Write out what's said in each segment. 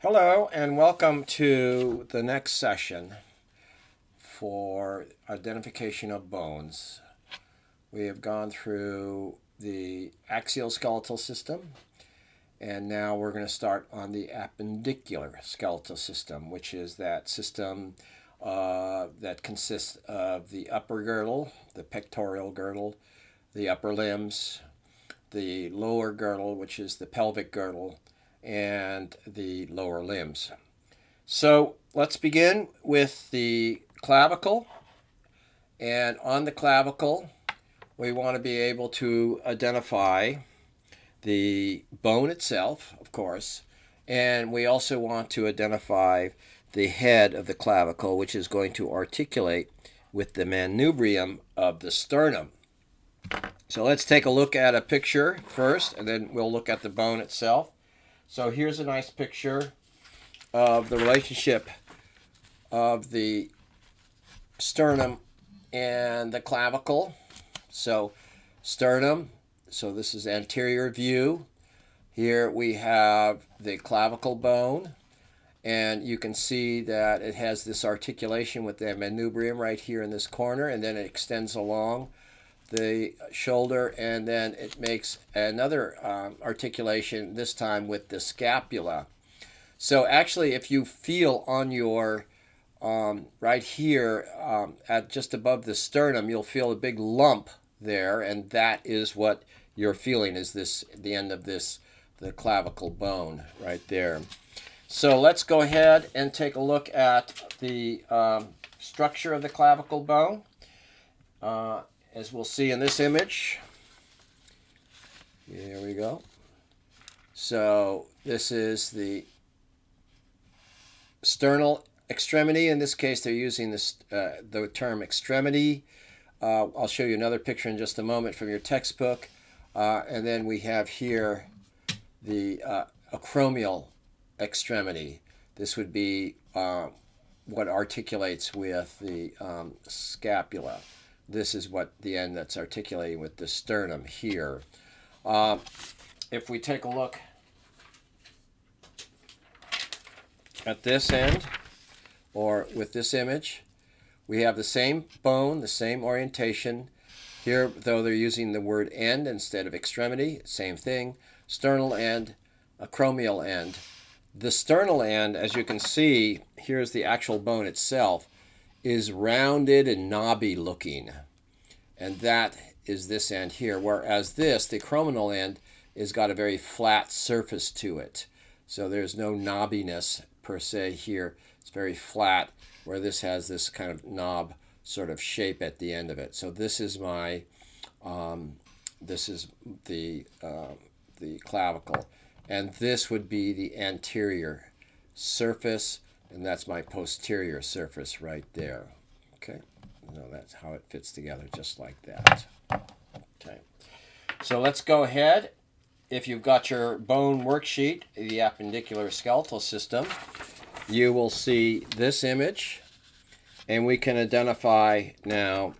Hello and welcome to the next session for identification of bones. We have gone through the axial skeletal system, and now we're going to start on the appendicular skeletal system, which is that system that consists of the upper girdle, the pectoral girdle, the upper limbs, the lower girdle, which is the pelvic girdle, and the lower limbs. So let's begin with the clavicle. And on the clavicle, we want to be able to identify the bone itself, of course, and we also want to identify the head of the clavicle, which is going to articulate with the manubrium of the sternum. So let's take a look at a picture first, and then we'll look at the bone itself. So here's a nice picture of the relationship of the sternum and the clavicle. So sternum, so this is anterior view. Here we have the clavicle bone, and you can see that it has this articulation with the manubrium right here in this corner, and then it extends along the shoulder, and then it makes another articulation, this time with the scapula. So actually, if you feel on your right here at just above the sternum, you'll feel a big lump there, and that is what you're feeling, is this the end of this, the clavicle bone right there. So let's go ahead and take a look at the structure of the clavicle bone. As we'll see in this image. Here we go. So this is the sternal extremity. In this case, they're using this, the term extremity. I'll show you another picture in just a moment from your textbook. And then we have here the acromial extremity. This would be what articulates with the scapula. This is what the end that's articulating with the sternum here. If we take a look at this end, or with this image, we have the same bone, the same orientation. Here, though, they're using the word end instead of extremity, same thing. Sternal end, acromial end. The sternal end, as you can see, here's the actual bone itself, is rounded and knobby looking, and that is this end here, whereas this, the acromial end, is got a very flat surface to it, so there's no knobbiness per se here. It's very flat, where this has this kind of knob sort of shape at the end of it. So this is my this is the clavicle, and this would be the anterior surface, and that's my posterior surface right there. Okay, so that's how it fits together, just like that. Okay, so let's go ahead. If you've got your bone worksheet, the appendicular skeletal system, you will see this image, and we can identify now,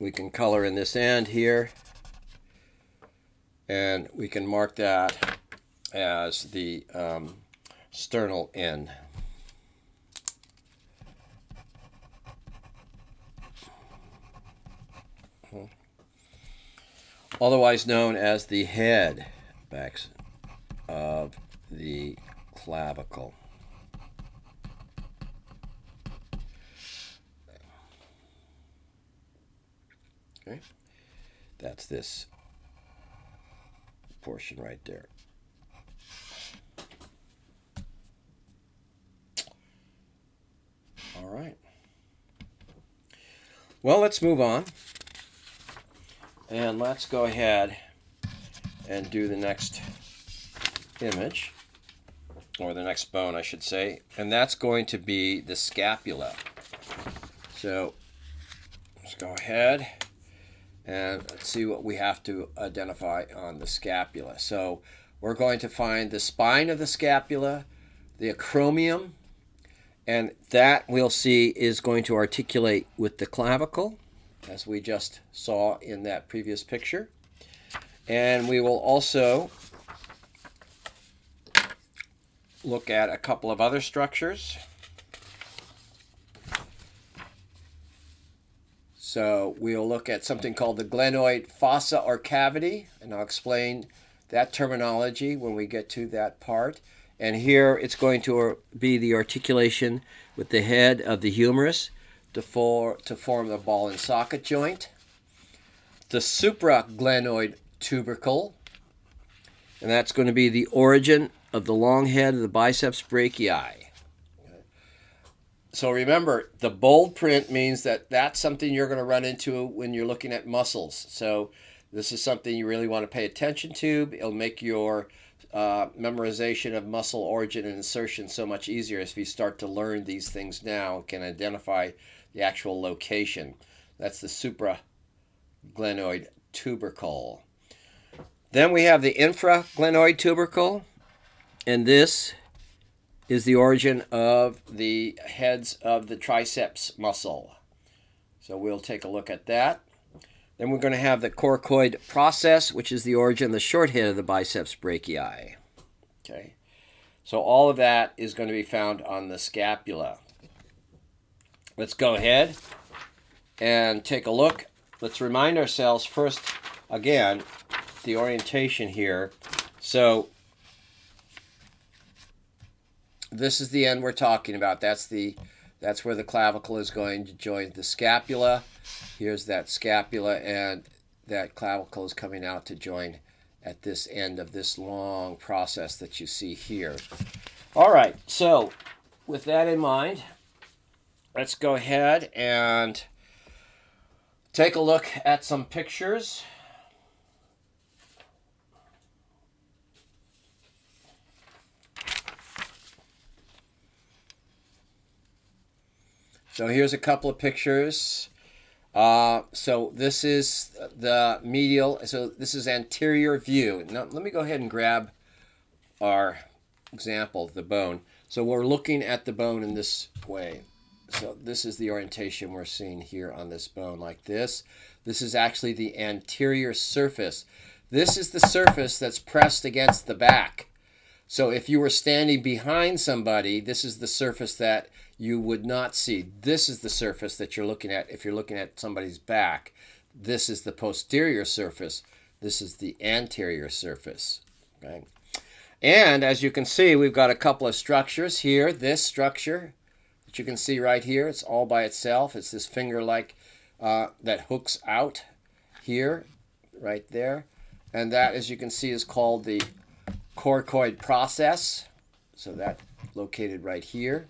we can color in this end here, and we can mark that as the sternal end. Otherwise known as the head backs of the clavicle. Okay, that's this portion right there. All right. Well, let's move on. And let's go ahead and do the next image, or the next bone, I should say, and that's going to be the scapula. So let's go ahead and let's see what we have to identify on the scapula. So we're going to find the spine of the scapula, the acromion, and that we'll see is going to articulate with the clavicle, as we just saw in that previous picture. And we will also look at a couple of other structures. So we'll look at something called the glenoid fossa or cavity, and I'll explain that terminology when we get to that part. And here it's going to be the articulation with the head of the humerus to form the ball and socket joint. The supraglenoid tubercle, and that's going to be the origin of the long head of the biceps brachii. So remember, the bold print means that that's something you're going to run into when you're looking at muscles. So this is something you really want to pay attention to. It'll make your memorization of muscle origin and insertion so much easier if you start to learn these things now and can identify the actual location. That's the supraglenoid tubercle. Then we have the infraglenoid tubercle, and this is the origin of the heads of the triceps muscle. So we'll take a look at that. Then we're going to have the coracoid process, which is the origin of the short head of the biceps brachii. Okay. So all of that is going to be found on the scapula. Let's go ahead and take a look. Let's remind ourselves first, again, the orientation here. So this is the end we're talking about. That's where the clavicle is going to join the scapula. Here's that scapula, and that clavicle is coming out to join at this end of this long process that you see here. All right, so with that in mind, let's go ahead and take a look at some pictures. So here's a couple of pictures. So this is the medial, so this is anterior view. Now let me go ahead and grab our example, the bone. So we're looking at the bone in this way. So this is the orientation we're seeing here on this bone, like this. This is actually the anterior surface. This is the surface that's pressed against the back. So if you were standing behind somebody, this is the surface that you would not see. This is the surface that you're looking at if you're looking at somebody's back. This is the posterior surface. This is the anterior surface. Okay? And as you can see, we've got a couple of structures here. This structure that you can see right here, it's all by itself. It's this finger-like that hooks out here, right there. And that, as you can see, is called the coracoid process. So that's located right here.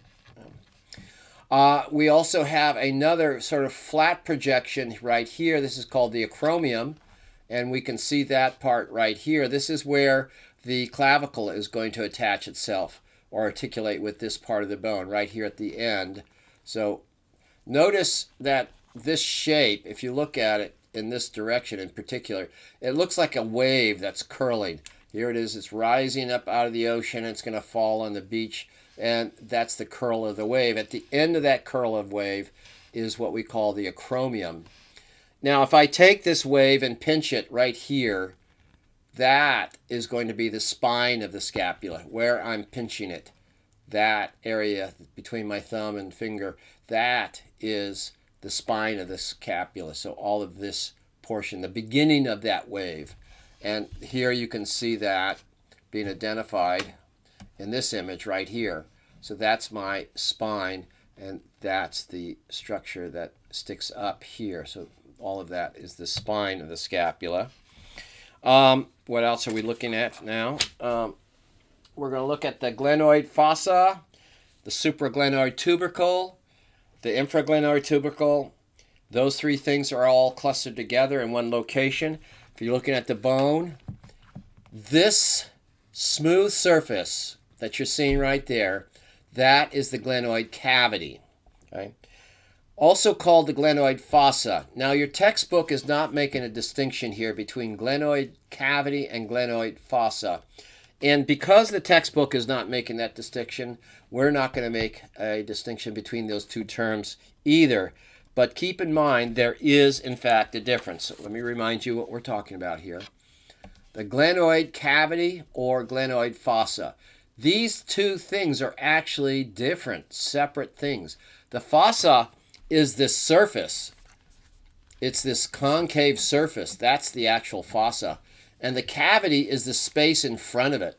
We also have another sort of flat projection right here. This is called the acromion, and we can see that part right here. This is where the clavicle is going to attach itself or articulate with this part of the bone right here at the end. So notice that this shape, if you look at it in this direction in particular, it looks like a wave that's curling. Here it is, it's rising up out of the ocean, it's going to fall on the beach, and that's the curl of the wave. At the end of that curl of wave is what we call the acromion. Now, if I take this wave and pinch it right here, that is going to be the spine of the scapula, where I'm pinching it. That area between my thumb and finger, that is the spine of the scapula. So all of this portion, the beginning of that wave. And here you can see that being identified in this image right here. So that's my spine, and that's the structure that sticks up here. So all of that is the spine of the scapula. What else are we looking at now? We're going to look at the glenoid fossa, the supraglenoid tubercle, the infraglenoid tubercle. Those three things are all clustered together in one location. If you're looking at the bone, this smooth surface that you're seeing right there, that is the glenoid cavity. Okay? Also called the glenoid fossa. Now your textbook is not making a distinction here between glenoid cavity and glenoid fossa. And because the textbook is not making that distinction, we're not going to make a distinction between those two terms either. But keep in mind, there is, in fact, a difference. So let me remind you what we're talking about here. The glenoid cavity or glenoid fossa. These two things are actually different, separate things. The fossa is this surface. It's this concave surface. That's the actual fossa. And the cavity is the space in front of it.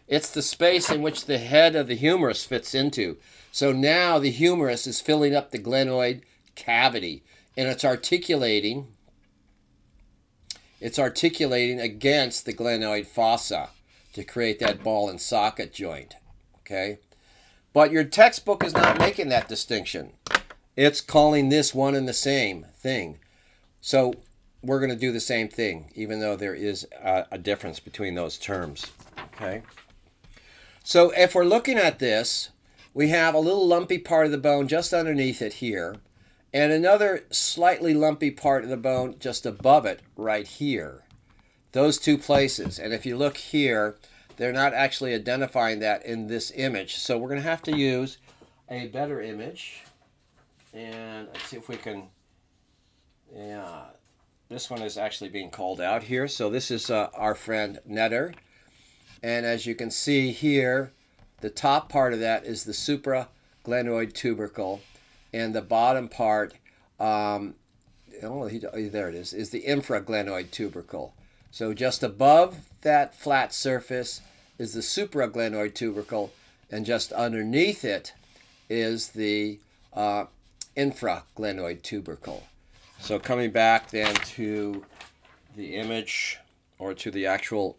It's the space in which the head of the humerus fits into. So now the humerus is filling up the glenoid cavity, and it's articulating against the glenoid fossa to create that ball and socket joint, okay? But your textbook is not making that distinction. It's calling this one and the same thing. So we're going to do the same thing, even though there is a difference between those terms, okay? So if we're looking at this, we have a little lumpy part of the bone just underneath it here, and another slightly lumpy part of the bone just above it right here. Those two places. And if you look here, they're not actually identifying that in this image. So we're going to have to use a better image. And let's see if we can... Yeah, this one is actually being called out here. So this is our friend Netter. And as you can see here, the top part of that is the supraglenoid tubercle. And the bottom part, there it is the infraglenoid tubercle. So just above that flat surface is the supraglenoid tubercle, and just underneath it is the infraglenoid tubercle. So coming back then to the image, or to the actual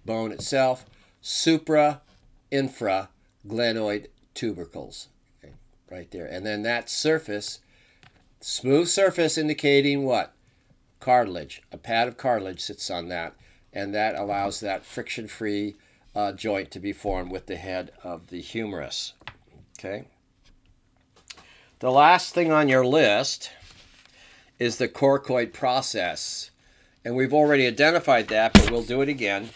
bone itself, supra-infraglenoid tubercles. Okay, right there. And then that surface, smooth surface indicating what? Cartilage. A pad of cartilage sits on that, and that allows that friction-free joint to be formed with the head of the humerus. Okay. The last thing on your list is the coracoid process, and we've already identified that, but we'll do it again.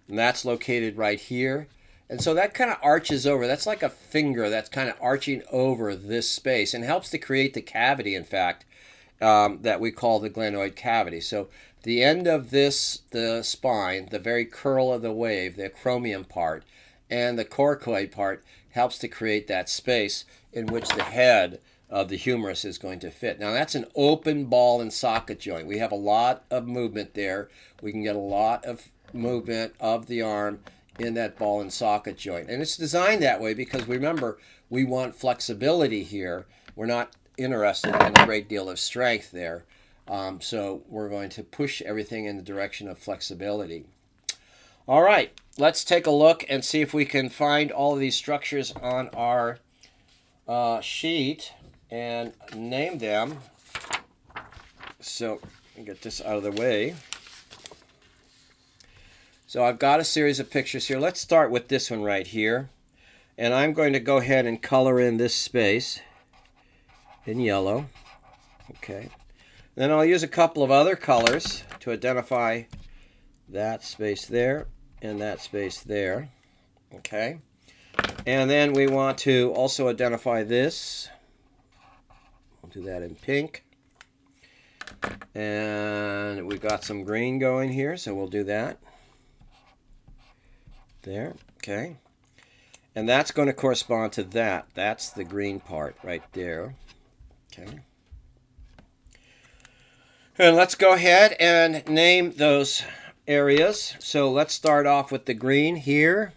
And that's located right here. And so that kind of arches over. That's like a finger that's kind of arching over this space and helps to create the cavity, in fact, that we call the glenoid cavity. So the end of this, the spine, the very curl of the wave, the acromion part, and the coracoid part helps to create that space in which the head of the humerus is going to fit. Now that's an open ball and socket joint. We have a lot of movement there. We can get a lot of movement of the arm in that ball and socket joint. And it's designed that way because, remember, we want flexibility here. We're not interested in a great deal of strength there. So we're going to push everything in the direction of flexibility. All right, let's take a look and see if we can find all of these structures on our sheet and name them. So get this out of the way. So I've got a series of pictures here. Let's start with this one right here. And I'm going to go ahead and color in this space in yellow. Okay. Then I'll use a couple of other colors to identify that space there and that space there. Okay. And then we want to also identify this. We'll do that in pink. And we've got some green going here, so we'll do that. There, okay. And that's going to correspond to that. That's the green part right there. Okay. And let's go ahead and name those areas. So let's start off with the green here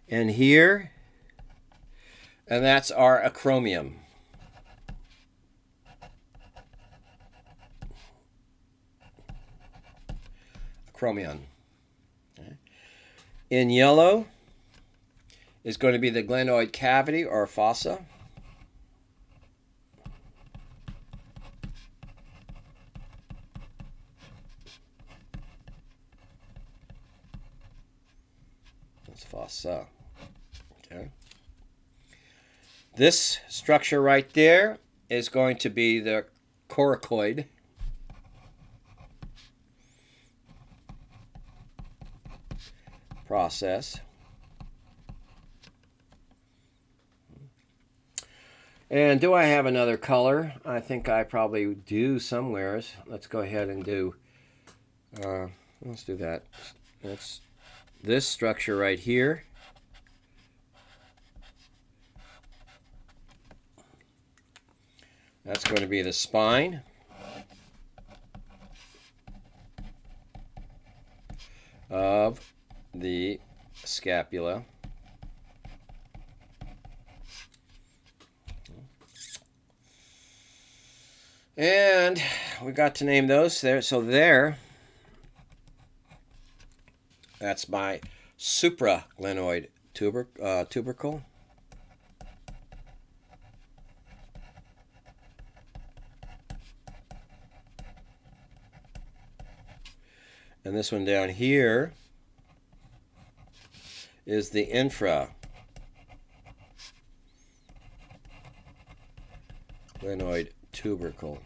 and here. And that's our acromion. Acromion. Okay. In yellow is going to be the glenoid cavity or fossa. That's fossa. Okay. This structure right there is going to be the coracoid. Process. And do I have another color? I think I probably do somewheres. Let's go ahead and do, let's do that. Let's this structure right here. That's going to be the spine. Of the scapula. And we got to name those there. So there, that's my supraglenoid tubercle. And this one down here is the infraglenoid tubercle.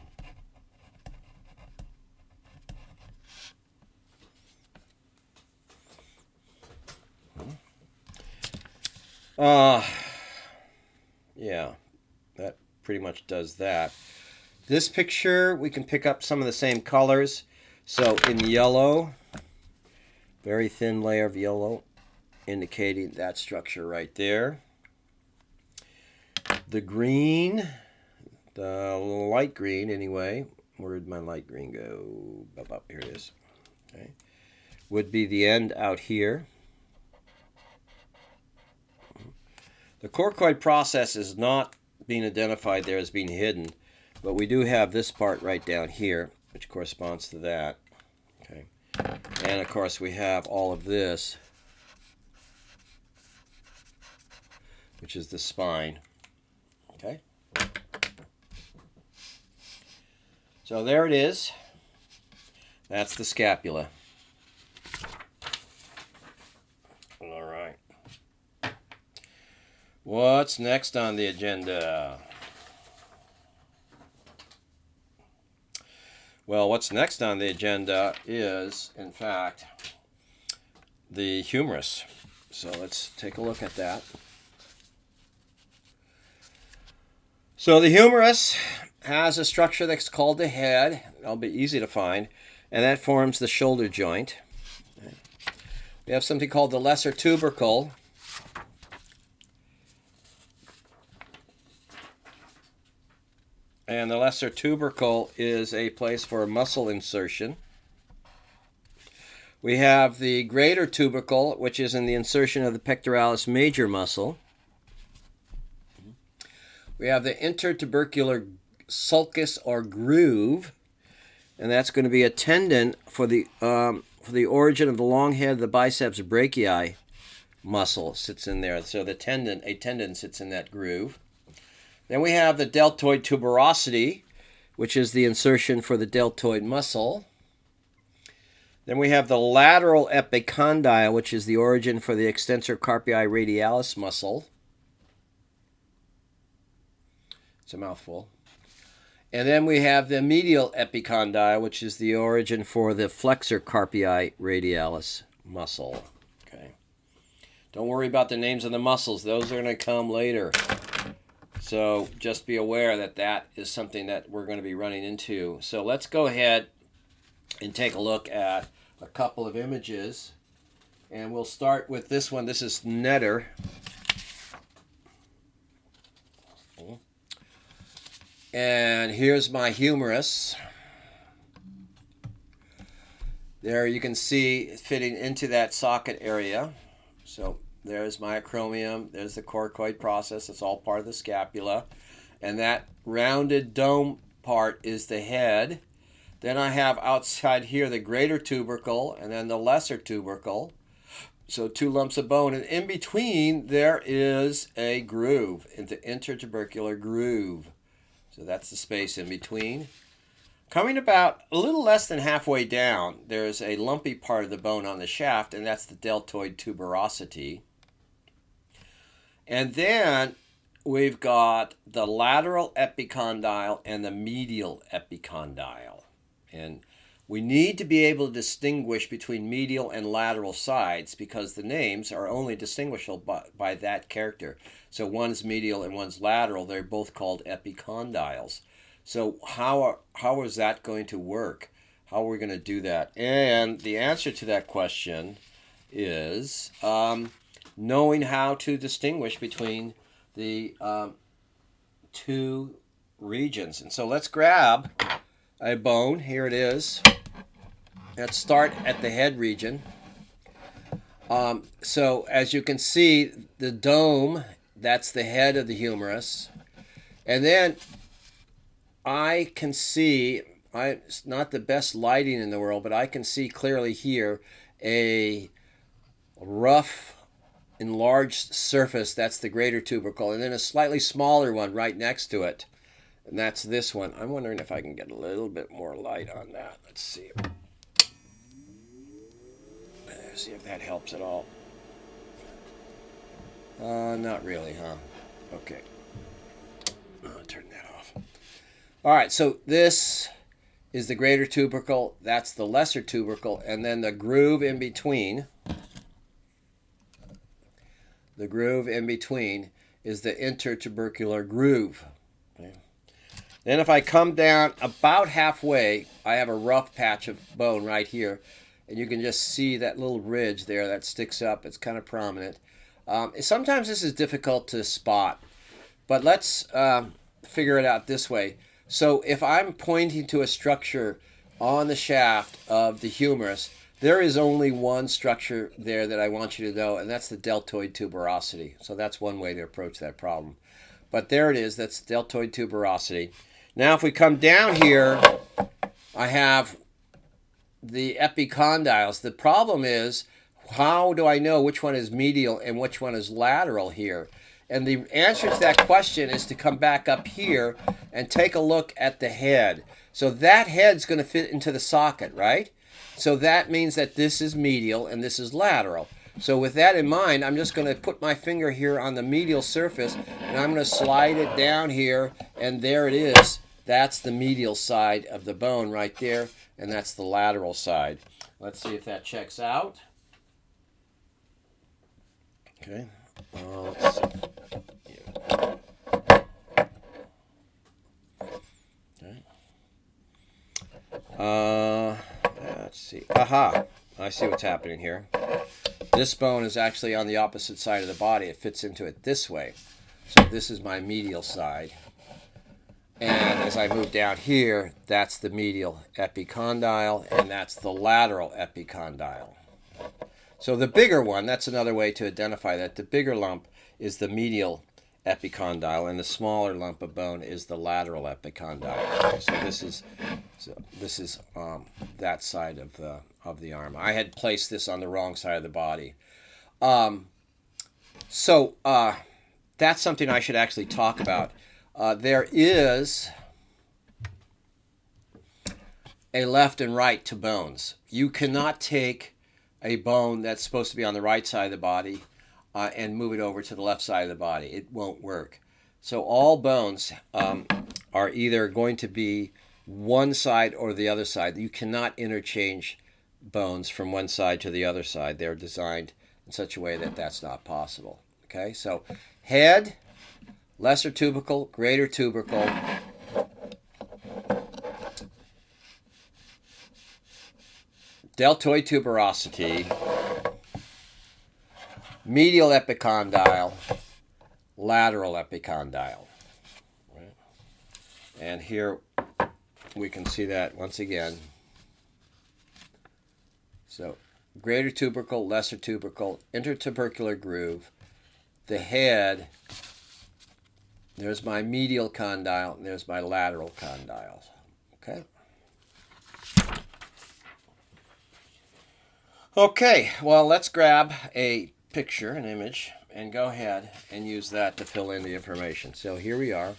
Yeah, that pretty much does that. This picture, we can pick up some of the same colors. So in yellow, very thin layer of yellow, indicating that structure right there. The green, the light green anyway, where did my light green go? Here it is. Okay. Would be the end out here. The coracoid process is not being identified there as being hidden, but we do have this part right down here, which corresponds to that. Okay. And of course we have all of this, which is the spine. Okay. So there it is. That's the scapula. All right. What's next on the agenda? Well, what's next on the agenda is, in fact, the humerus. So let's take a look at that. So the humerus has a structure that's called the head. It'll be easy to find. And that forms the shoulder joint. We have something called the lesser tubercle. And the lesser tubercle is a place for muscle insertion. We have the greater tubercle, which is in the insertion of the pectoralis major muscle. We have the intertubercular sulcus or groove, and that's going to be a tendon for the origin of the long head of the biceps brachii muscle sits in there. So a tendon sits in that groove. Then we have the deltoid tuberosity, which is the insertion for the deltoid muscle. Then we have the lateral epicondyle, which is the origin for the extensor carpii radialis muscle. It's a mouthful. And then we have the medial epicondyle, which is the origin for the flexor carpii radialis muscle. Okay. Don't worry about the names of the muscles. Those are going to come later. So just be aware that that is something that we're going to be running into. So let's go ahead and take a look at a couple of images. And we'll start with this one. This is Netter. And here's my humerus. There you can see it fitting into that socket area. So there's my acromion, there's the coracoid process, it's all part of the scapula. And that rounded dome part is the head. Then I have outside here the greater tubercle and then the lesser tubercle. So two lumps of bone. And in between there is a groove, the intertubercular groove. So that's the space in between. Coming about a little less than halfway down, there's a lumpy part of the bone on the shaft, and that's the deltoid tuberosity. And then we've got the lateral epicondyle and the medial epicondyle. And we need to be able to distinguish between medial and lateral sides because the names are only distinguishable by that character. So one's medial and one's lateral. They're both called epicondyles. So how is that going to work? How are we going to do that? And the answer to that question is knowing how to distinguish between the two regions. And so let's grab a bone. Here it is. Let's start at the head region. So as you can see, the dome, that's the head of the humerus. And then I can see, it's not the best lighting in the world, but I can see clearly here a rough, enlarged surface. That's the greater tubercle. And then a slightly smaller one right next to it. And that's this one. I'm wondering if I can get a little bit more light on that. Let's see. Let's see if that helps at all. Not really, huh? Okay. I'll turn that off. All right, so this is the greater tubercle. That's the lesser tubercle. And then the groove in between. The groove in between is the intertubercular groove. Okay. Then if I come down about halfway, I have a rough patch of bone right here. And you can just see that little ridge there that sticks up. It's kind of prominent. Sometimes this is difficult to spot. But let's figure it out this way. So if I'm pointing to a structure on the shaft of the humerus, there is only one structure there that I want you to know, and that's the deltoid tuberosity. So that's one way to approach that problem. But there it is. That's deltoid tuberosity. Now if we come down here, I have the epicondyles. The problem is, how do I know which one is medial and which one is lateral here? And the answer to that question is to come back up here and take a look at the head. So that head's going to fit into the socket, right? So that means that this is medial and this is lateral. So with that in mind, I'm just going to put my finger here on the medial surface and I'm going to slide it down here, and there it is. That's the medial side of the bone right there, and that's the lateral side. Let's see if that checks out. Okay. Let's see. Okay. Let's see. Aha! I see what's happening here. This bone is actually on the opposite side of the body. It fits into it this way. So this is my medial side. And as I move down here, that's the medial epicondyle, and that's the lateral epicondyle. So the bigger one, that's another way to identify that. The bigger lump is the medial epicondyle, and the smaller lump of bone is the lateral epicondyle. So this is that side of the arm. I had placed this on the wrong side of the body. So that's something I should actually talk about. There is a left and right to bones. You cannot take a bone that's supposed to be on the right side of the body and move it over to the left side of the body. It won't work. So all bones are either going to be one side or the other side. You cannot interchange bones from one side to the other side. They're designed in such a way that that's not possible. Okay, so head, lesser tubercle, greater tubercle, deltoid tuberosity, medial epicondyle, lateral epicondyle. Right? And here we can see that once again. So greater tubercle, lesser tubercle, intertubercular groove, the head. There's my medial condyle, and there's my lateral condyle. Okay? Okay, well, let's grab a picture, an image, and go ahead and use that to fill in the information. So here we are.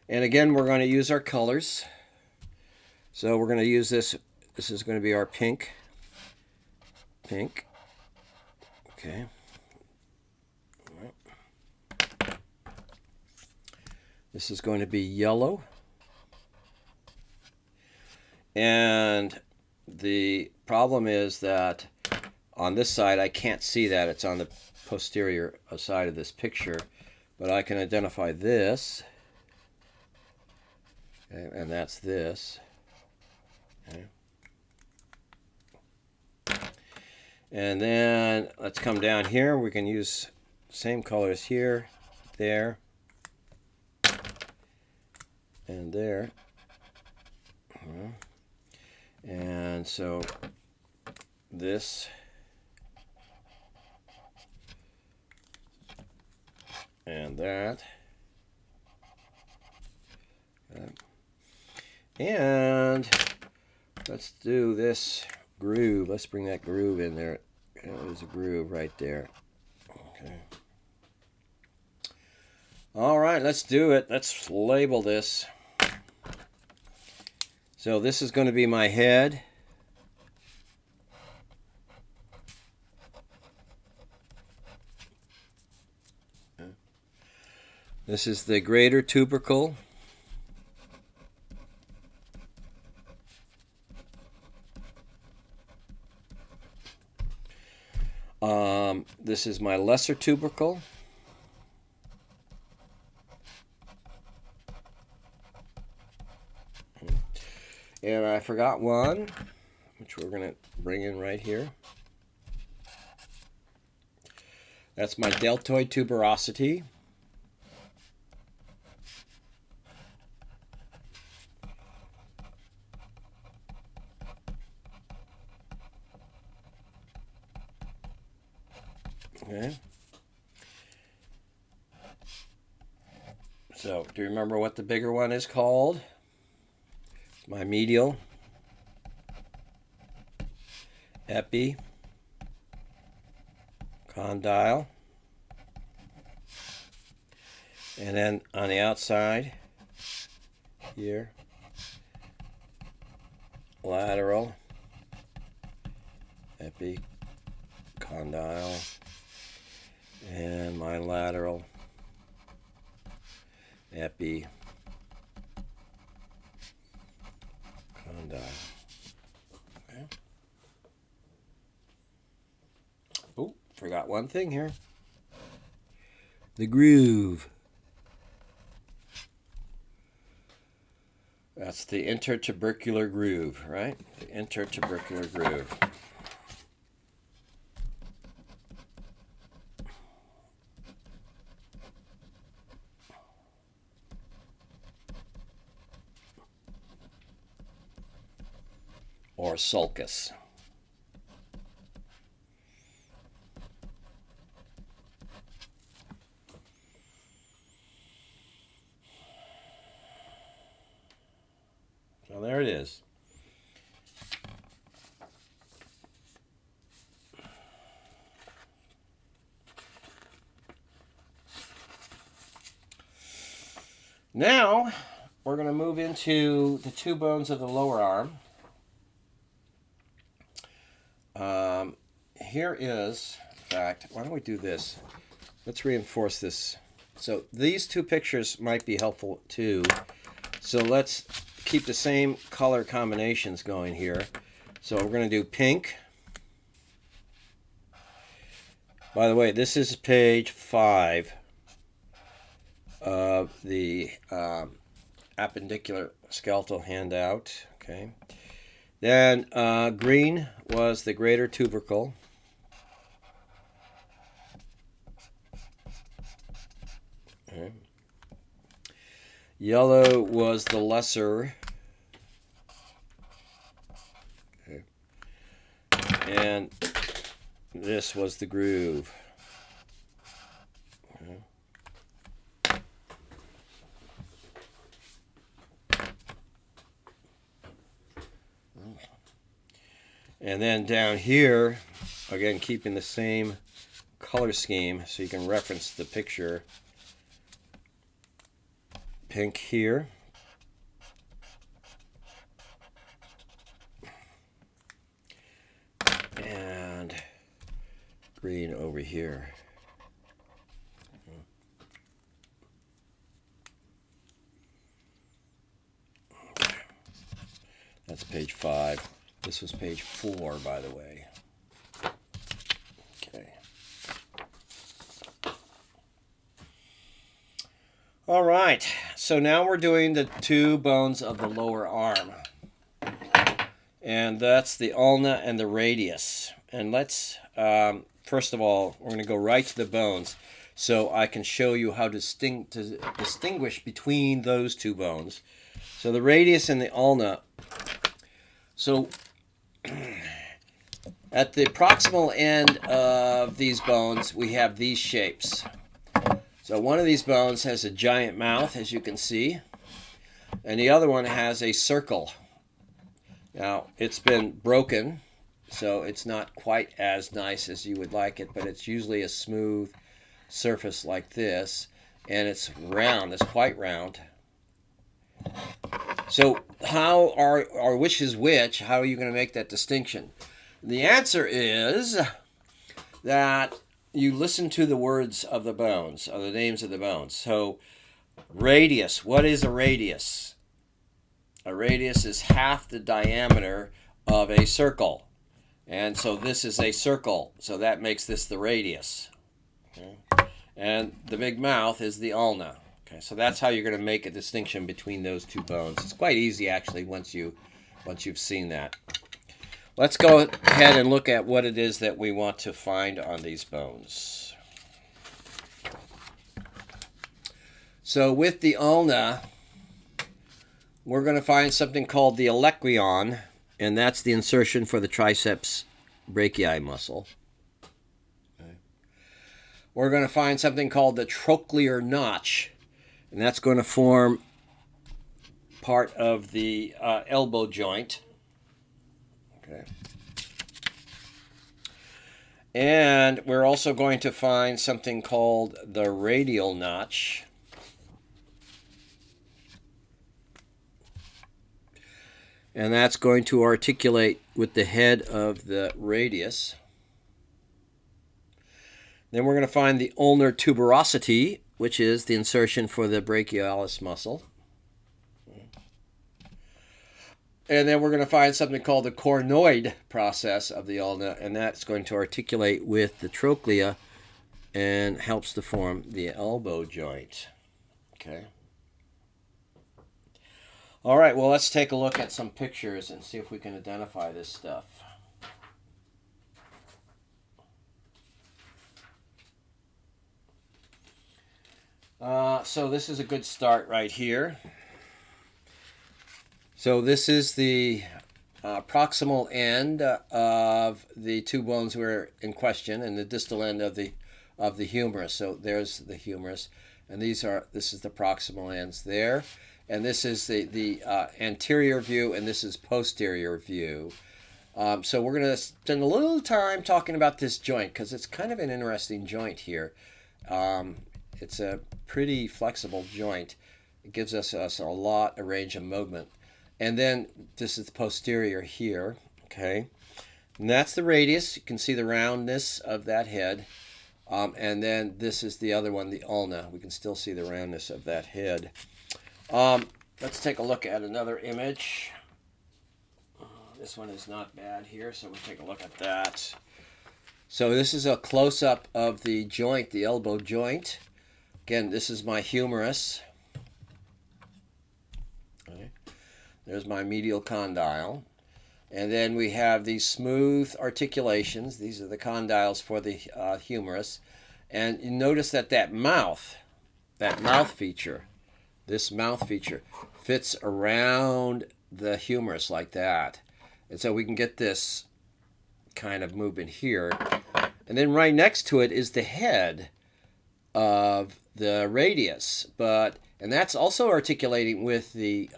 And again, we're going to use our colors. So we're going to use this. This is going to be our pink. Pink. Okay. This is going to be yellow. And the problem is that on this side, I can't see that. It's on the posterior side of this picture. But I can identify this. Okay, and that's this. Okay. And then let's come down here. We can use same colors here, there, and there. And so this and that. Okay. And let's do this groove. Let's bring that groove in there. There's a groove right there. Okay. All right, let's do it. Let's label this. So this is going to be my head. This is the greater tubercle. This is my lesser tubercle. And I forgot one, which we're going to bring in right here. That's my deltoid tuberosity. Okay. So, do you remember what the bigger one is called? It's my medial, epi, condyle, and then on the outside here, lateral, epi, condyle, and my lateral, epi, condyle. Okay. Oh, forgot one thing here. The groove. That's the intertubercular groove, right? The intertubercular groove. Or sulcus. So there it is. Now we're going to move into the two bones of the lower arm. Here is, in fact, why don't we do this? Let's reinforce this. So these two pictures might be helpful too. So let's keep the same color combinations going here. So we're going to do pink. By the way, this is page 5 of the appendicular skeletal handout. Okay. Then green was the greater tubercle. Okay. Yellow was the lesser. Okay. And this was the groove. Okay. And then down here, again, keeping the same color scheme so you can reference the picture. Pink here. And green over here. That's page 5. This was page 4, by the way. Okay. All right. So now we're doing the two bones of the lower arm. And that's the ulna and the radius. And let's, first of all, we're going to go right to the bones so I can show you how to distinguish between those two bones. So the radius and the ulna. So at the proximal end of these bones, we have these shapes. So one of these bones has a giant mouth, as you can see, and the other one has a circle. Now, it's been broken, so it's not quite as nice as you would like it, but it's usually a smooth surface like this, and it's round, it's quite round. So how are which is which? How are you going to make that distinction? The answer is that you listen to the words of the bones, or the names of the bones. So radius, what is a radius? A radius is half the diameter of a circle. And so this is a circle, so that makes this the radius. Okay. And the big mouth is the ulna. Okay, so that's how you're going to make a distinction between those two bones. It's quite easy, actually, once you've seen that. Let's go ahead and look at what it is that we want to find on these bones. So with the ulna, we're going to find something called the olecrayon, and that's the insertion for the triceps brachii muscle. Okay. We're going to find something called the trochlear notch, and that's going to form part of the elbow joint. Okay. And we're also going to find something called the radial notch. And that's going to articulate with the head of the radius. Then we're going to find the ulnar tuberosity, which is the insertion for the brachialis muscle. And then we're going to find something called the cornoid process of the ulna, and that's going to articulate with the trochlea and helps to form the elbow joint. Okay. All right, well, let's take a look at some pictures and see if we can identify this stuff. So this is a good start right here. So this is the proximal end of the two bones were in question, and the distal end of the humerus. So there's the humerus, and this is the proximal ends there, and this is the anterior view, and this is posterior view. So we're going to spend a little time talking about this joint because it's kind of an interesting joint here. It's a pretty flexible joint. It gives us a range of movement. And then this is the posterior here, okay? And that's the radius. You can see the roundness of that head. And then this is the other one, the ulna. We can still see the roundness of that head. Let's take a look at another image. This one is not bad here, so we'll take a look at that. So this is a close-up of the joint, the elbow joint. Again, this is my humerus. Okay. There's my medial condyle. And then we have these smooth articulations. These are the condyles for the humerus. And you notice that mouth feature, this mouth feature, fits around the humerus like that. And so we can get this kind of movement here. And then right next to it is the head of the radius. And that's also articulating with the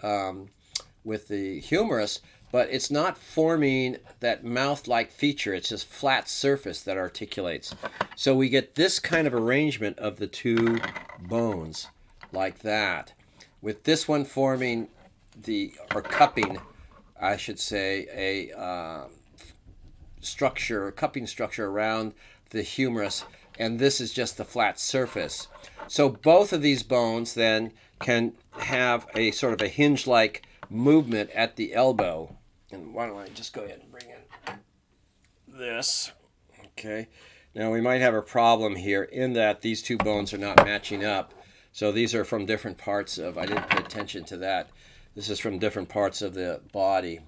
humerus, but it's not forming that mouth-like feature. It's just flat surface that articulates. So we get this kind of arrangement of the two bones like that, with this one forming or cupping, I should say, a cupping structure around the humerus, and this is just the flat surface. So both of these bones then can have a sort of a hinge-like movement at the elbow. And why don't I just go ahead and bring in this. Okay. Now we might have a problem here in that these two bones are not matching up. So these are from different parts of, I didn't pay attention to that. This is from different parts of the body.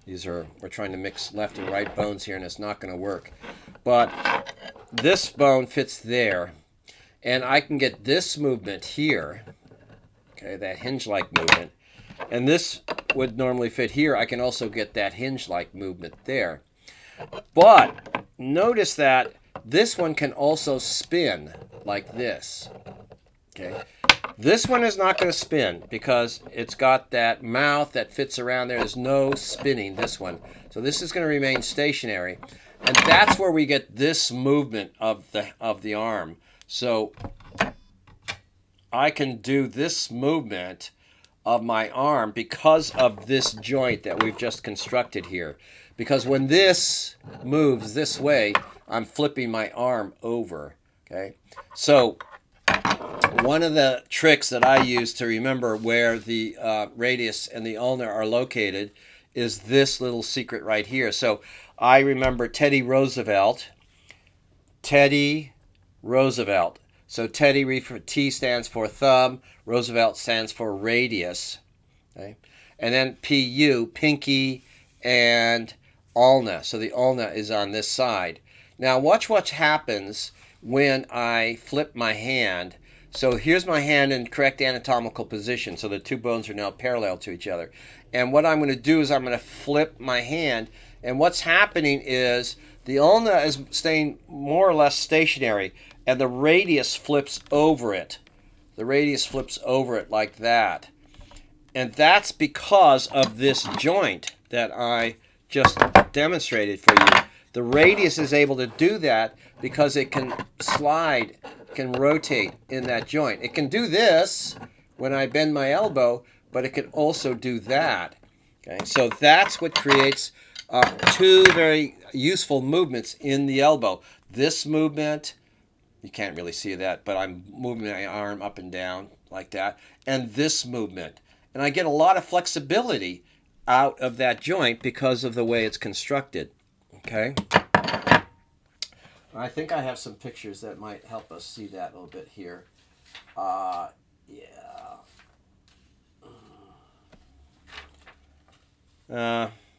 We're trying to mix left and right bones here, and it's not going to work. But this bone fits there, and I can get this movement here, okay, that hinge-like movement, and this would normally fit here. I can also get that hinge-like movement there. But notice that this one can also spin like this, okay? This one is not going to spin because it's got that mouth that fits around there. There's no spinning, this one. So this is going to remain stationary. And that's where we get this movement of the arm. So I can do this movement of my arm because of this joint that we've just constructed here. Because when this moves this way, I'm flipping my arm over, okay? So one of the tricks that I use to remember where the radius and the ulna are located is this little secret right here. So I remember Teddy Roosevelt. Teddy Roosevelt. So T stands for thumb, Roosevelt stands for radius, okay? And then PU, pinky, and ulna. So the ulna is on this side. Now watch what happens when I flip my hand. So here's my hand in correct anatomical position. So the two bones are now parallel to each other. And what I'm going to do is I'm going to flip my hand. And what's happening is the ulna is staying more or less stationary, and the radius flips over it. The radius flips over it like that. And that's because of this joint that I just demonstrated for you. The radius is able to do that because it can slide, can rotate in that joint. It can do this when I bend my elbow, but it can also do that. Okay, so that's what creates two very useful movements in the elbow. This movement, you can't really see that, but I'm moving my arm up and down like that, and this movement. And I get a lot of flexibility out of that joint because of the way it's constructed. Okay? I think I have some pictures that might help us see that a little bit here.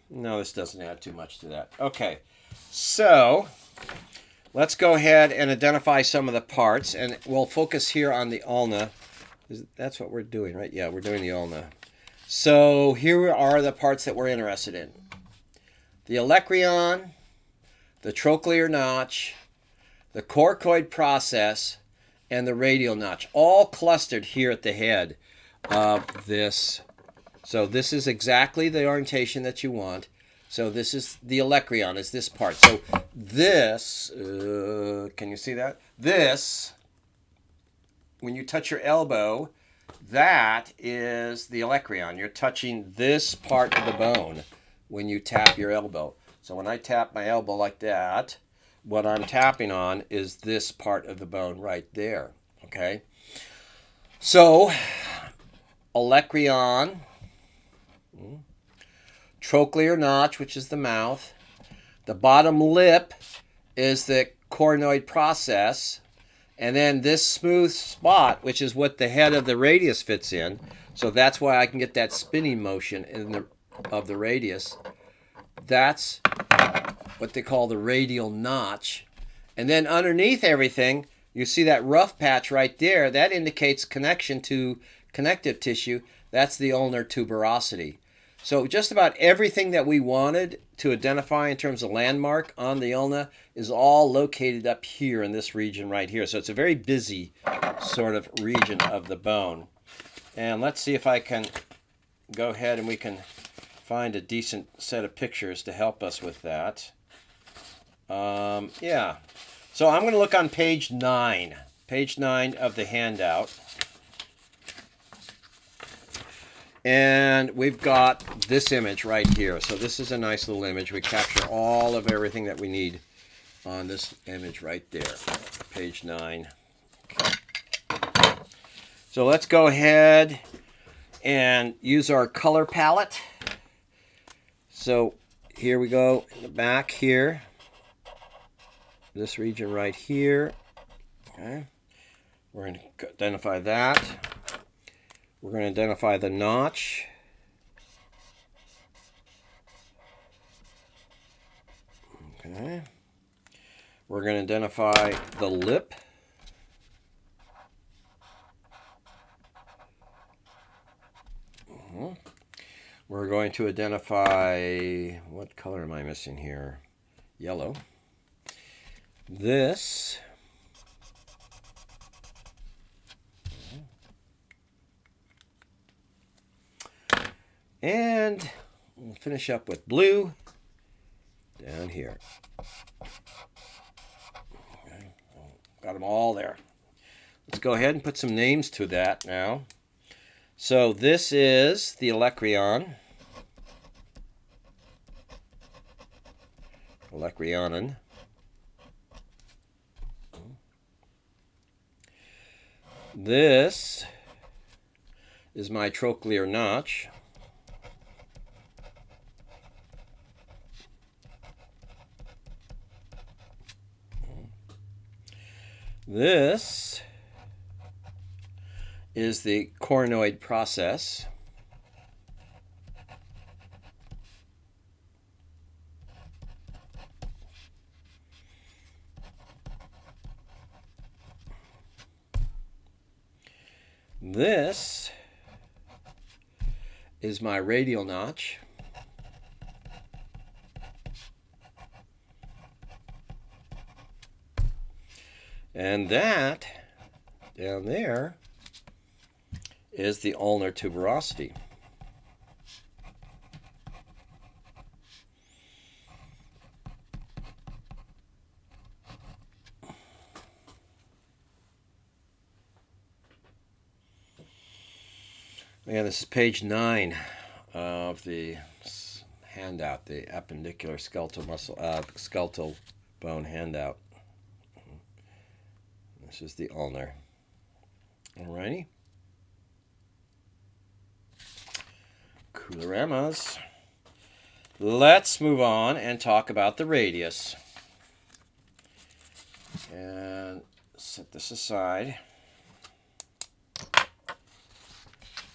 No, this doesn't add too much to that. Okay, so let's go ahead and identify some of the parts, and we'll focus here on the ulna. That's what we're doing, right? Yeah, we're doing the ulna. So here are the parts that we're interested in. The olecrayon, the trochlear notch, the coracoid process, and the radial notch, all clustered here at the head of this. So this is exactly the orientation that you want. So this is the olecrayon, is this part. So this, can you see that? This, when you touch your elbow, that is the olecrayon. You're touching this part of the bone when you tap your elbow. So when I tap my elbow like that, what I'm tapping on is this part of the bone right there, okay? So, olecrayon, trochlear notch, which is the mouth. The bottom lip is the coronoid process. And then this smooth spot, which is what the head of the radius fits in. So that's why I can get that spinning motion of the radius. That's what they call the radial notch. And then underneath everything, you see that rough patch right there. That indicates connection to connective tissue. That's the ulnar tuberosity. So just about everything that we wanted to identify in terms of landmark on the ulna is all located up here in this region right here. So it's a very busy sort of region of the bone. And let's see if I can go ahead and we can find a decent set of pictures to help us with that. Yeah. So I'm going to look on page 9. Page 9 of the handout. And we've got this image right here. So this is a nice little image. We capture all of everything that we need on this image right there. Page 9. Okay. So let's go ahead and use our color palette. So here we go in the back here. This region right here. Okay. We're going to identify that. We're going to identify the notch. Okay. We're going to identify the lip. We're going to identify, what color am I missing here? Yellow. This. And we'll finish up with blue down here. Okay. Got them all there. Let's go ahead and put some names to that now. So this is the olecranon. Olecranon. This is my trochlear notch. This is the coronoid process. This is my radial notch. And that down there is the ulnar tuberosity. Again, this is page 9 of the handout, the appendicular skeletal bone handout. This is the ulnar. Alrighty. Cooloramas. Let's move on and talk about the radius. And set this aside.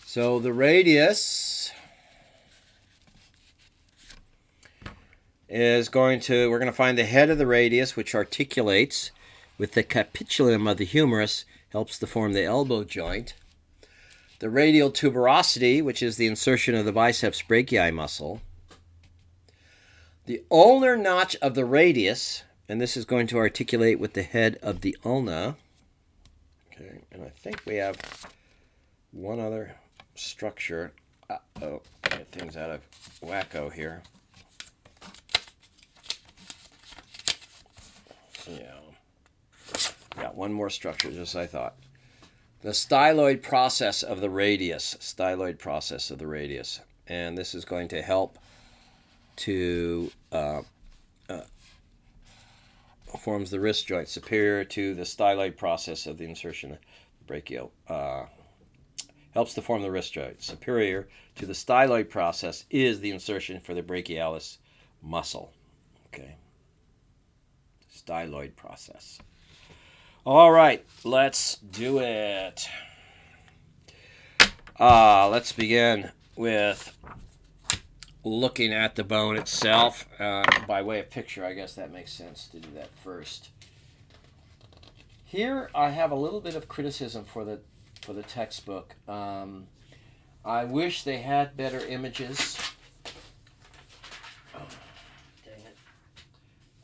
So the radius is we're going to find the head of the radius, which articulates with the capitulum of the humerus, helps to form the elbow joint. The radial tuberosity, which is the insertion of the biceps brachii muscle. The ulnar notch of the radius, and this is going to articulate with the head of the ulna. Okay, and I think we have one other structure. Uh-oh, get things out of wacko here. Yeah, one more structure, just as I thought. The styloid process of the radius. Styloid process of the radius. And this is going to help to forms the wrist joint superior to the styloid process of the insertion of brachial. Helps to form the wrist joint. Superior to the styloid process is the insertion for the brachialis muscle. Okay. Styloid process. All right, let's do it. Let's begin with looking at the bone itself. By way of picture, I guess that makes sense to do that first. Here I have a little bit of criticism for the textbook. I wish they had better images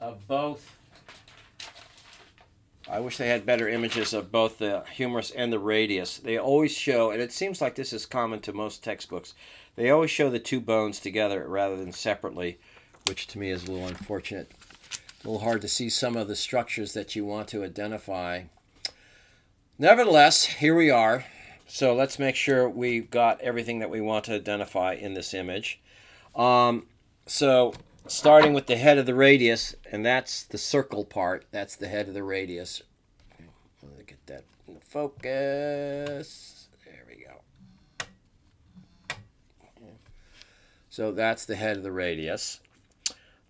of both. I wish they had better images of both the humerus and the radius. They always show, and it seems like this is common to most textbooks, they always show the two bones together rather than separately, which to me is a little unfortunate. A little hard to see some of the structures that you want to identify. Nevertheless, here we are. So let's make sure we've got everything that we want to identify in this image. So starting with the head of the radius, and that's the circle part. That's the head of the radius. Let me get that in focus. There we go. So that's the head of the radius.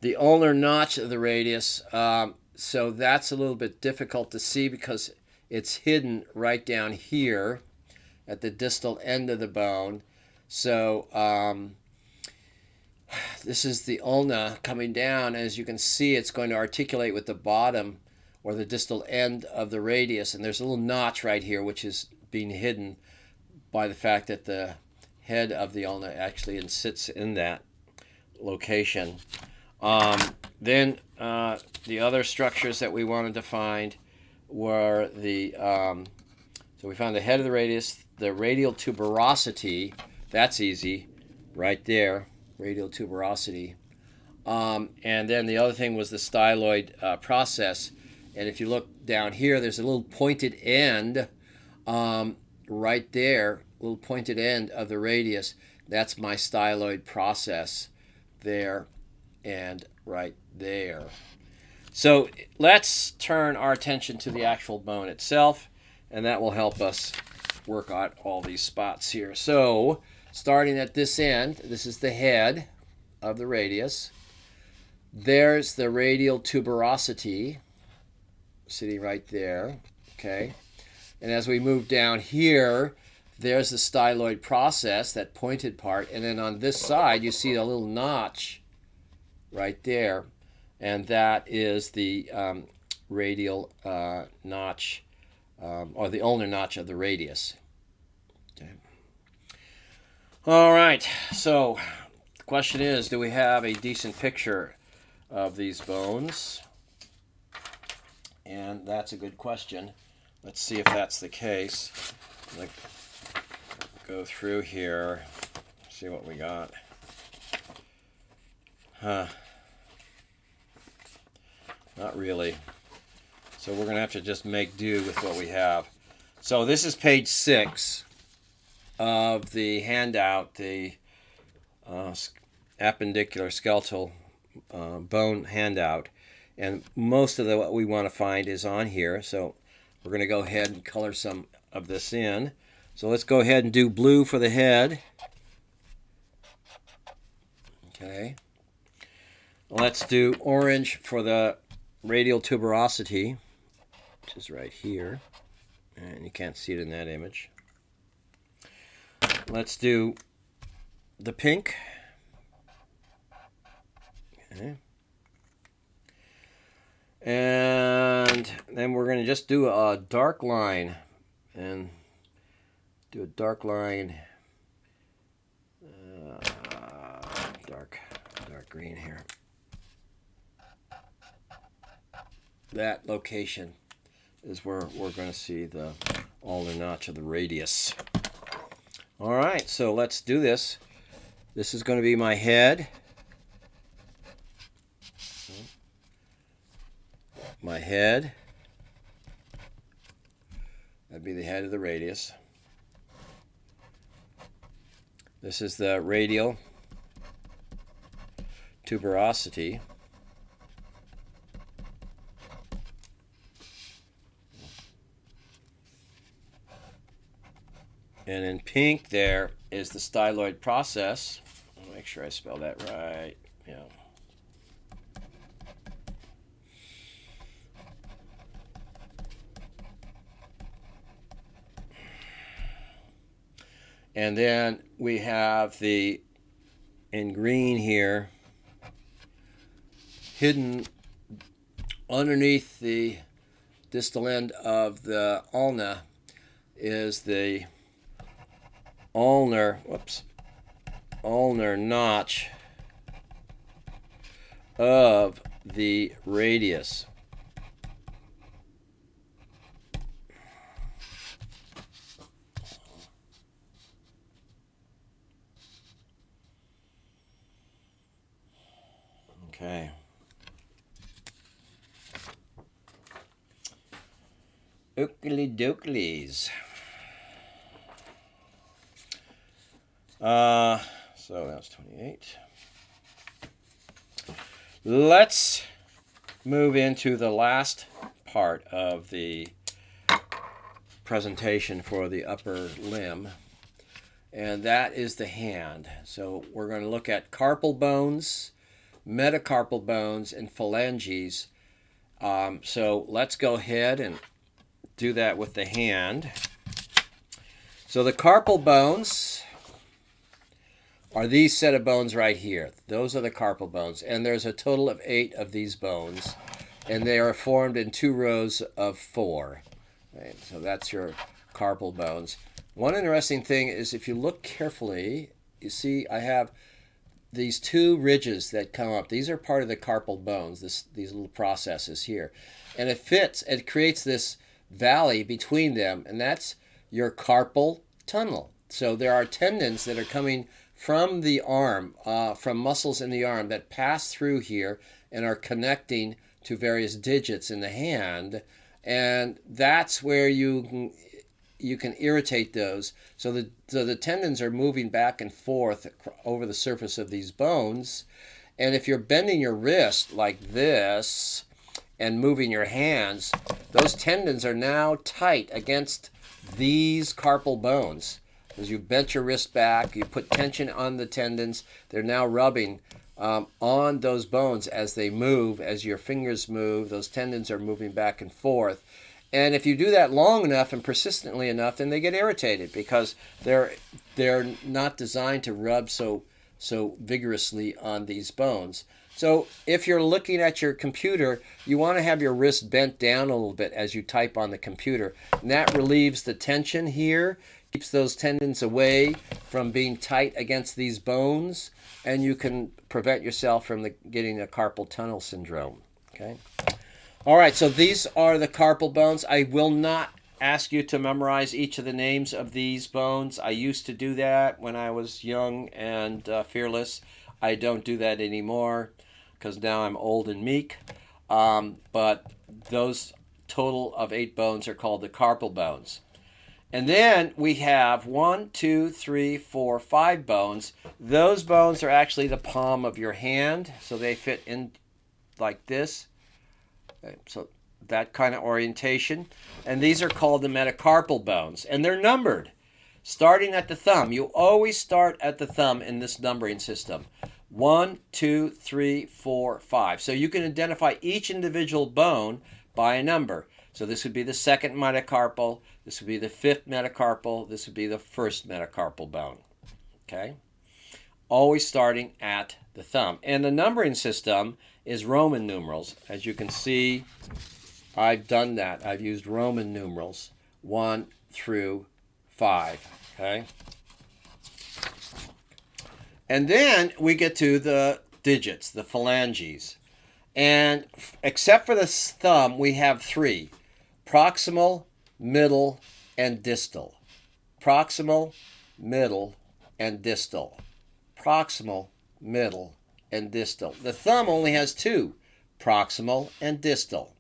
The ulnar notch of the radius, so that's a little bit difficult to see because it's hidden right down here at the distal end of the bone. So This is the ulna coming down. As you can see, it's going to articulate with the bottom or the distal end of the radius. And there's a little notch right here, which is being hidden by the fact that the head of the ulna actually sits in that location. Then the other structures that we wanted to find were the, so we found the head of the radius, the radial tuberosity. That's easy, right there, radial tuberosity. And then the other thing was the styloid process. And if you look down here, there's a little pointed end right there, little pointed end of the radius. That's my styloid process there and right there. So let's turn our attention to the actual bone itself, and that will help us work out all these spots here. So starting at this end, this is the head of the radius. There's the radial tuberosity sitting right there, okay? And as we move down here, there's the styloid process, that pointed part, and then on this side you see a little notch right there, and that is the radial notch, or the ulnar notch of the radius. Okay. All right, so the question is, do we have a decent picture of these bones? And that's a good question. Let's see if that's the case. Let's go through here, see what we got. Not really. So we're going to have to just make do with what we have. So this is page 6 of the handout, the appendicular skeletal bone handout. And most of what we want to find is on here. So we're going to go ahead and color some of this in. So let's go ahead and do blue for the head. Okay. Let's do orange for the radial tuberosity, which is right here. And you can't see it in that image. Let's do the pink. Okay. And then we're going to just do a dark line. And do a dark line. Dark green here. That location is where we're going to see the ulnar notch of the radius. All right, so let's do this. This is going to be my head. My head. That'd be the head of the radius. This is the radial tuberosity. And in pink there is the styloid process. I'll make sure I spell that right. Yeah. And then we have the, in green here, hidden underneath the distal end of the ulna is the ulnar notch of the radius. Okay. Oakley dokleys. So that's 28. Let's move into the last part of the presentation for the upper limb, and that is the hand. So we're going to look at carpal bones, metacarpal bones, and phalanges. So let's go ahead and do that with the hand. So the carpal bones are these set of bones right here. Those are the carpal bones. And there's a total of 8 of these bones. And they are formed in 2 rows of 4. Right? So that's your carpal bones. One interesting thing is if you look carefully, you see I have these 2 ridges that come up. These are part of the carpal bones, these little processes here. And it creates this valley between them, and that's your carpal tunnel. So there are tendons that are coming from the arm, from muscles in the arm that pass through here and are connecting to various digits in the hand, and that's where you can irritate those. So the tendons are moving back and forth over the surface of these bones, and if you're bending your wrist like this and moving your hands, those tendons are now tight against these carpal bones. As you bent your wrist back, you put tension on the tendons, they're now rubbing on those bones as they move, as your fingers move, those tendons are moving back and forth. And if you do that long enough and persistently enough, then they get irritated because they're not designed to rub so vigorously on these bones. So if you're looking at your computer, you want to have your wrist bent down a little bit as you type on the computer. And that relieves the tension here, keeps those tendons away from being tight against these bones, and you can prevent yourself from getting a carpal tunnel syndrome. Okay. All right, so these are the carpal bones. I will not ask you to memorize each of the names of these bones. I used to do that when I was young and fearless. I don't do that anymore because now I'm old and meek. But those total of 8 bones are called the carpal bones. And then we have 1, 2, 3, 4, 5 bones. Those bones are actually the palm of your hand, so they fit in like this. Okay, so that kind of orientation. And these are called the metacarpal bones, and they're numbered, starting at the thumb. You always start at the thumb in this numbering system. 1, 2, 3, 4, 5. So you can identify each individual bone by a number. So this would be the 2nd metacarpal, this would be the 5th metacarpal, this would be the 1st metacarpal bone. Okay? Always starting at the thumb. And the numbering system is Roman numerals. As you can see, I've done that. I've used Roman numerals 1 through 5. Okay? And then we get to the digits, the phalanges. And except for the thumb, we have 3. Proximal, middle, and distal. Proximal, middle, and distal. Proximal, middle, and distal. The thumb only has 2, proximal and distal.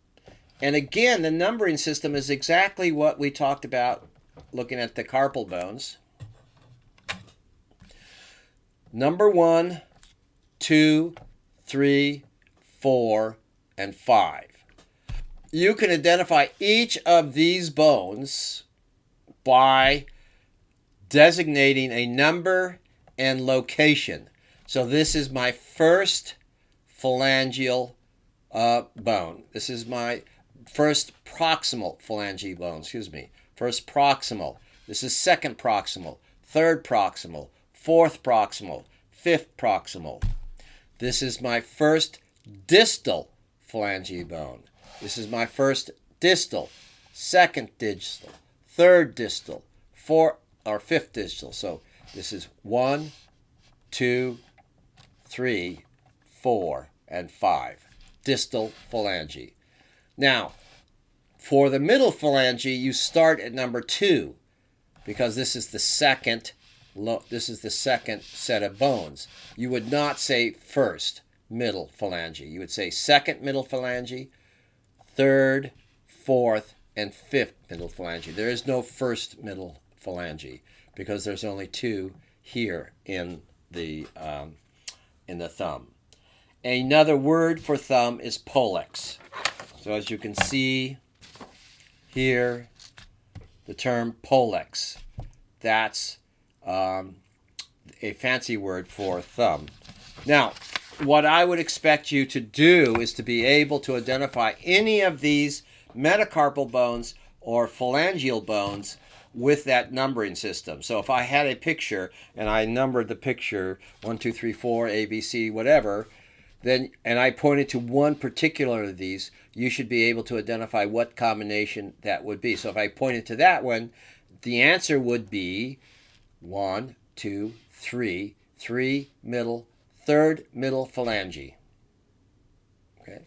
And again, the numbering system is exactly what we talked about looking at the carpal bones. Number 1, 2, 3, 4, and 5. You can identify each of these bones by designating a number and location. So this is my first phalangeal bone. This is my first proximal phalange bone, First proximal. This is 2nd proximal, 3rd proximal, 4th proximal, 5th proximal. This is my first distal phalange bone. This is my first distal, 2nd distal, 3rd distal, 4th or 5th distal. So this is 1, 2, 3, 4, and 5. Distal phalange. Now, for the middle phalange, you start at number 2 because this is the second set of bones. You would not say first middle phalange. You would say 2nd middle phalange, 3rd, 4th, and 5th middle phalange. There is no first middle phalange because there's only 2 here in the thumb. Another word for thumb is pollex. So as you can see here, the term pollex, that's a fancy word for thumb. Now, what I would expect you to do is to be able to identify any of these metacarpal bones or phalangeal bones with that numbering system. So if I had a picture and I numbered the picture 1, 2, 3, 4, A, B, C, whatever, then and I pointed to one particular of these, you should be able to identify what combination that would be. So if I pointed to that one, the answer would be 1, 2, 3, 3 middle, third middle phalange. Okay,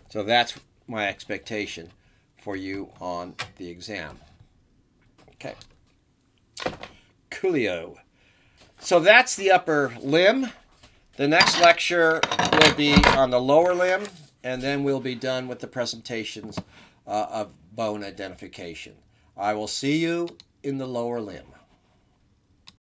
so that's my expectation for you on the exam. Okay. Coolio. So that's the upper limb. The next lecture will be on the lower limb, and then we'll be done with the presentations of bone identification. I will see you in the lower limb.